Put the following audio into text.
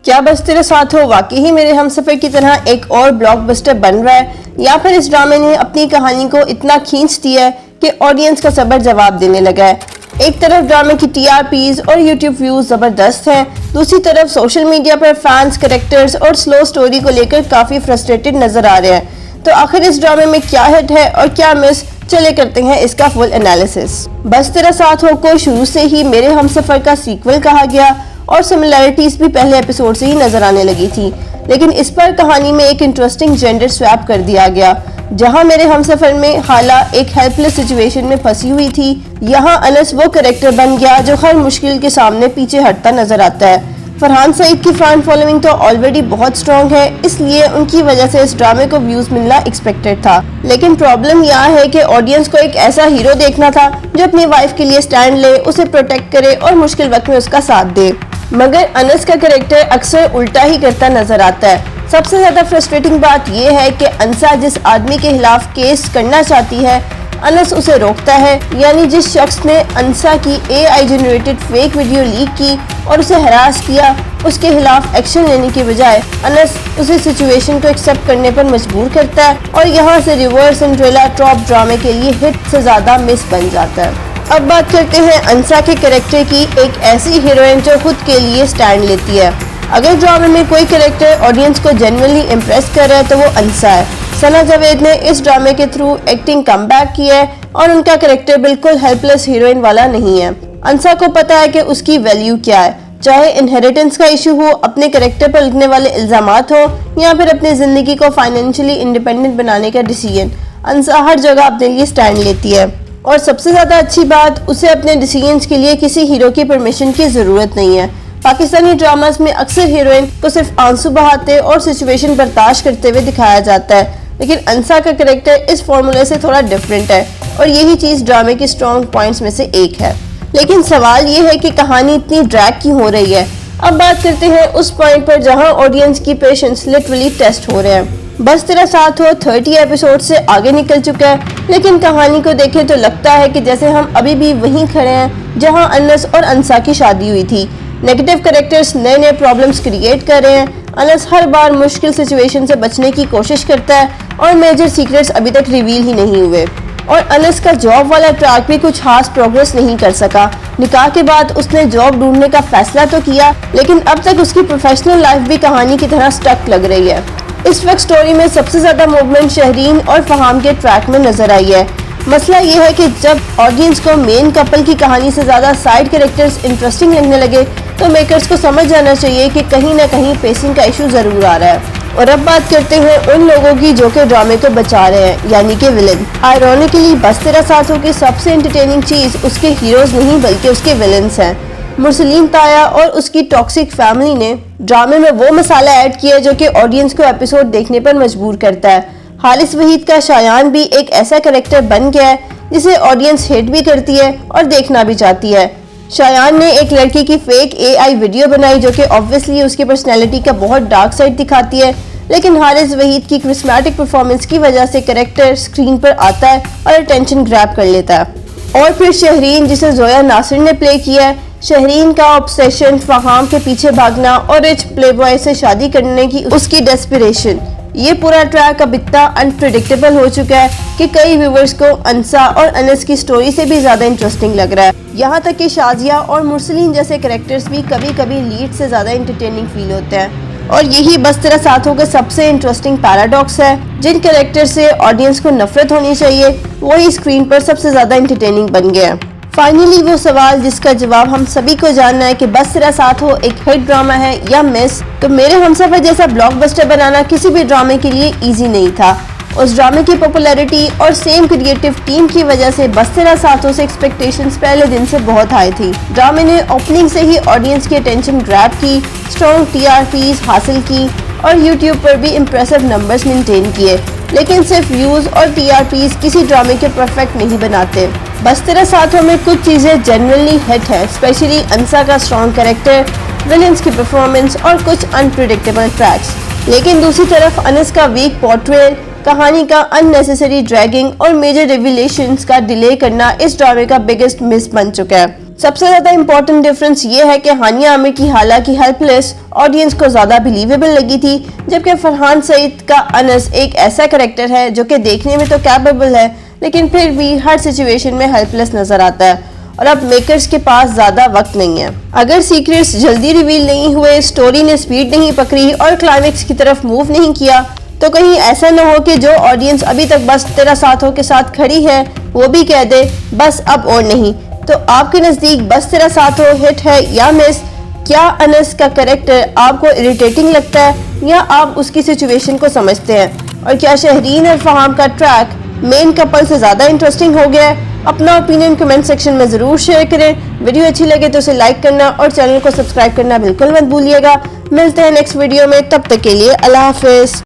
क्या बस तेरे साथ हो वाकई ही मेरे हमसफर की तरह एक और ब्लॉकबस्टर बन रहा है, या फिर इस ड्रामे ने अपनी कहानी को इतना खींच दिया है कि ऑडियंस का सब्र जवाब देने लगा है। एक तरफ ड्रामे की टीआरपीज और यूट्यूब व्यूज जबरदस्त हैं, दूसरी तरफ सोशल मीडिया पर फैंस कैरेक्टर्स और स्लो स्टोरी को लेकर काफी फ्रस्ट्रेटेड नजर आ रहे हैं। तो आखिर इस ड्रामे में क्या हिट है और क्या मिस, चले करते हैं इसका फुल एनालिसिस। बस तेरा साथ हो को शुरू से ही मेरे हमसफर का सीक्वल कहा गया और सिमिलैरिटीज भी पहले एपिसोड से ही नजर आने लगी थी, लेकिन इस पर कहानी में एक इंटरेस्टिंग जेंडर स्वैप कर दिया गया। जहां मेरे हमसफर में हाला एक हेल्पलेस सिचुएशन में फंसी हुई थी, यहां अनस वो कैरेक्टर बन गया जो हर मुश्किल के सामने पीछे हटता नजर आता है। फरहान सईद की फैन फॉलोइंग तो ऑलरेडी बहुत स्ट्रॉन्ग है, इसलिए उनकी वजह से इस ड्रामे को व्यूज मिलना एक्सपेक्टेड था। लेकिन प्रॉब्लम यह है कि ऑडियंस को एक ऐसा हीरो देखना था जो अपनी वाइफ के लिए स्टैंड ले, उसे प्रोटेक्ट करे और मुश्किल वक्त में उसका साथ दे। मगर अनस का कैरेक्टर अक्सर उल्टा ही करता नजर आता है। सबसे ज्यादा फ्रस्ट्रेटिंग बात यह है कि अंसा जिस आदमी के खिलाफ केस करना चाहती है, अनस उसे रोकता है। यानी जिस शख्स ने अंसा की AI generated fake video leak की और उसे हरास किया, उसके खिलाफ एक्शन लेने की बजाय अनस उसे सिचुएशन को एक्सेप्ट करने पर मजबूर करता है और यहाँ से रिवर्स सिंड्रेला ट्रॉप ड्रामे के लिए हिट से ज्यादा मिस बन जाता है। अब बात करते हैं अंसा के कैरेक्टर की, एक ऐसी हीरोइन जो खुद के लिए स्टैंड लेती है। अगर ड्रामे में कोई कैरेक्टर ऑडियंस को जेन्युइनली इम्प्रेस कर रहा है तो वो अंसा है। सना जावेद ने इस ड्रामे के थ्रू एक्टिंग कमबैक की है और उनका कैरेक्टर बिल्कुल हेल्पलेस हीरोइन वाला नहीं है। अंसा को पता है कि उसकी वैल्यू क्या है, चाहे इनहेरिटेंस का इशू हो, अपने कैरेक्टर पर लगने वाले इल्जामात हो, या फिर अपनी जिंदगी को फाइनेंशियली इंडिपेंडेंट बनाने का डिसीजन। अंसा हर जगह अपने लिए स्टैंड लेती है और सबसे ज्यादा अच्छी बात, उसे अपने डिसीजंस के लिए किसी हीरो की परमिशन की जरूरत नहीं है। पाकिस्तानी ड्रामास में अक्सर हीरोइन को सिर्फ आंसू बहाते और सिचुएशन बर्दाश्त करते हुए दिखाया जाता है, लेकिन अंसा का कैरेक्टर इस फॉर्मूले से थोड़ा डिफरेंट है और यही चीज ड्रामे की स्ट्रॉन्ग पॉइंट्स में से एक है। लेकिन सवाल ये है कि कहानी इतनी ड्रैग क्यों हो रही है। अब बात करते हैं उस पॉइंट पर जहां ऑडियंस की पेशेंस लिटरली टेस्ट हो रहे हैं। बस तेरा साथ हो 30 एपिसोड से आगे निकल चुका है, लेकिन कहानी को देखें तो लगता है कि जैसे हम अभी भी वहीं खड़े हैं जहां अनस और अंसा की शादी हुई थी। नेगेटिव कैरेक्टर्स नए नए प्रॉब्लम्स क्रिएट कर रहे हैं। अनस हर बार मुश्किल सिचुएशन से बचने की कोशिश करता है और मेजर सीक्रेट्स अभी तक रिवील ही नहीं हुए। और अनस का जॉब वाला ट्रैक भी कुछ खास प्रोग्रेस नहीं कर सका। निकाह के बाद उसने जॉब ढूंढने का फैसला तो किया, लेकिन अब तक उसकी प्रोफेशनल लाइफ भी कहानी की तरह स्टक लग रही है। इस वक्त स्टोरी में सबसे ज्यादा मूवमेंट शहरीन और फहाम के ट्रैक में नजर आई है। मसला यह है कि जब ऑडियंस को मेन कपल की कहानी से ज्यादा साइड कैरेक्टर्स इंटरेस्टिंग लगने लगे तो मेकर्स को समझ जाना चाहिए कि कहीं ना कहीं पेसिंग का इशू जरूर आ रहा है। और अब बात करते हैं उन लोगों की जो कि ड्रामे को बचा रहे हैं, यानी कि विलन। आयरॉनिकली बस तेरा साथ हो की सबसे एंटरटेनिंग चीज उसके हीरोज नहीं बल्कि उसके विलन्स हैं। मुरसलीन ताया और उसकी टॉक्सिक फैमिली ने ड्रामे में वो मसाला ऐड किया जो कि ऑडियंस को एपिसोड देखने पर मजबूर करता है। हारिस वहीद का शायान भी एक ऐसा कैरेक्टर बन गया है जिसे ऑडियंस हेट भी करती है और देखना भी चाहती है। शायान ने एक लड़की की फेक AI वीडियो बनाई जो कि ऑब्वियसली उसकी पर्सनैलिटी का बहुत डार्क साइड दिखाती है, लेकिन हारिस वहीद की क्रिस्मेटिक परफॉर्मेंस की वजह से कैरेक्टर स्क्रीन पर आता है और अटेंशन ग्रैब कर लेता है। और फिर शहरीन, जिसे जोया नासिर ने प्ले किया है। शहरीन का ऑब्सेशन, फहाम के पीछे भागना और रिच प्लेबॉय से शादी करने की उसकी डेस्पिरेशन, ये पूरा ट्रैक अब इतना अनप्रिडिक्टेबल हो चुका है कि कई व्यूवर्स को अंसा और अनस की स्टोरी से भी ज्यादा इंटरेस्टिंग लग रहा है। यहाँ तक कि शाजिया और मुरसलीन जैसे कैरेक्टर्स भी कभी कभी लीड से ज्यादा एंटरटेनिंग फील होते हैं। और यही बस तेरा साथ होगा सबसे इंटरेस्टिंग पैराडॉक्स है। जिन कैरेक्टर से ऑडियंस को नफरत होनी चाहिए वही स्क्रीन पर सबसे ज्यादा एंटरटेनिंग बन गया है। फाइनली वो सवाल जिसका जवाब हम सभी को जानना है कि बस तेरा साथ हो एक हिट ड्रामा है या मिस। तो मेरे हमसफर जैसा ब्लॉकबस्टर बनाना किसी भी ड्रामे के लिए इजी नहीं था। उस ड्रामे की पॉपुलैरिटी और सेम क्रिएटिव टीम की वजह से बस तेरा साथ हो से एक्सपेक्टेशंस पहले दिन से बहुत हाई थी। ड्रामे ने ओपनिंग से ही ऑडियंस की अटेंशन ग्रैब की, स्ट्रॉन्ग TRPs हासिल की और यूट्यूब पर भी इम्प्रेसिव नंबर्स मेंटेन किए। लेकिन सिर्फ व्यूज और TRPs किसी ड्रामे के परफेक्ट नहीं बनाते। बस तेरा साथ हो में कुछ चीजें जेन्युइनली हिट है, स्पेशली अंसा का स्ट्रॉन्ग कैरेक्टर, विलेंस की परफॉर्मेंस और कुछ अनप्रिडिक्टेबल ट्रैक्स। लेकिन दूसरी तरफ अनस का वीक पोर्ट्रेयल, कहानी का अननेसेसरी ड्रैगिंग और मेजर रिविलेशंस का डिले करना इस ड्रामे का बिगेस्ट मिस बन चुका है। सबसे ज्यादा इंपॉर्टेंट डिफरेंस ये है कि हानिया आमिर की हालांकि हेल्पलेस ऑडियंस को ज्यादा बिलीवेबल लगी थी, जबकि फरहान सईद का अनस एक ऐसा कैरेक्टर है जो कि देखने में तो कैपेबल है लेकिन फिर भी हर सिचुएशन में हेल्पलेस नजर आता है। और अब मेकर्स के पास ज्यादा वक्त नहीं है। अगर सीक्रेट्स जल्दी रिवील नहीं हुए, स्टोरी ने स्पीड नहीं पकड़ी और क्लाइमेक्स की तरफ मूव नहीं किया तो कहीं ऐसा न हो कि जो ऑडियंस अभी तक बस तेरा साथ हो के साथ खड़ी है वो भी कह दे बस अब और नहीं। तो आपके नजदीक बस तेरा साथ हो हिट है या मिस? क्या अनस का कैरेक्टर आपको इरिटेटिंग लगता है या आप उसकी सिचुएशन को समझते हैं? और क्या शहरीन और फहाम का ट्रैक मेन कपल से ज्यादा इंटरेस्टिंग हो गया है? अपना ओपिनियन कमेंट सेक्शन में जरूर शेयर करें। वीडियो अच्छी लगे तो उसे लाइक करना और चैनल को सब्सक्राइब करना बिल्कुल मत भूलिएगा। मिलते हैं नेक्स्ट वीडियो में, तब तक के लिए अल्लाह हाफिज।